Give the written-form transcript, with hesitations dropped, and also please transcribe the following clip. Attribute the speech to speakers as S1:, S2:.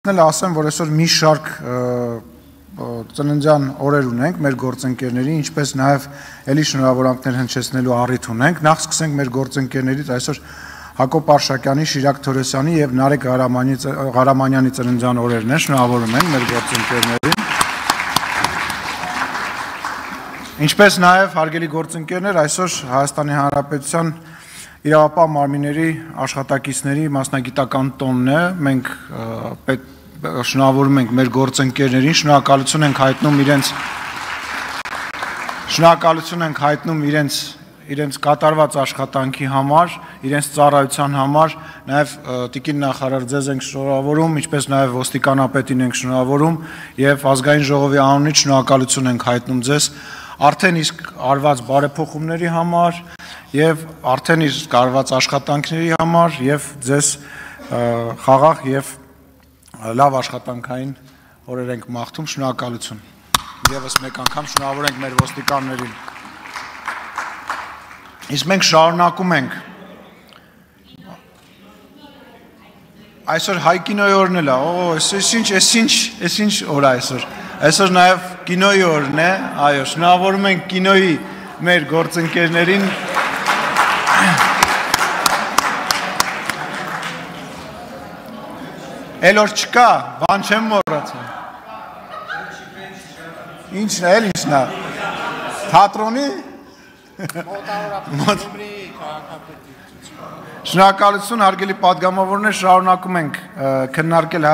S1: Ասեմ, որ այսօր մի շարք ծննդյան օրեր ունենք մեր գործընկերների, ինչպես նաև էլի շնորհավորանքներ հնչեցնելու առիթ ունենք։ Նախ սկսենք մեր գործընկերներից այսօր Հակոբ Արշակյանի, Շիրակ Թորոսյանի եւ Նարեկ Ղարամանյանի ծննդյան օրերն են, շնորհավորում ենք մեր գործընկերներին։ Ինչպես նաև հարգելի գործընկերներ, այսօր Հայաստանի Հանրապետության իրավապահ մարմինների աշխատակիցների մասնագիտական տոնն է, մենք շնորհավորում ենք մեր գործընկերներին, շնորհակալություն ենք հայտնում իրենց կատարված աշխատանքի համար, իրենց ծառայության համար, նաև տիկին նախարար ձեզ ենք շնորհավորում, ինչպես նաև ոստիկանապետին ենք շնորհավորում եւ ազգային ժողովի անունից շնորհակալություն ենք հայտնում ձեզ արդեն իսկ արված բարեփոխումների համար եւ արդեն իսկ արված աշխատանքների համար եւ ձեզ խաղաղ եւ լավ աշխատանքային օրեր ենք մաղթում, շնորհակալություն։ Եվս մեկ անգամ շնորհավորենք մեր ոստիկաններին։ Իսկ մենք շարունակում ենք։ Այսօր հայ կինոյի օրն էլ է, այս ինչ օր է այսօր։ Այսօր նաև կինոյի օրն է, այո, շնորհավորում ենք կինոյի մեր գործընկերներին։ Էլ օր չկա, բան չեմ մոռացել։ Ինչն է, թատրոնի։ Շնորհակալություն, հարգելի պատգամավորներ, շարունակում ենք քննարկել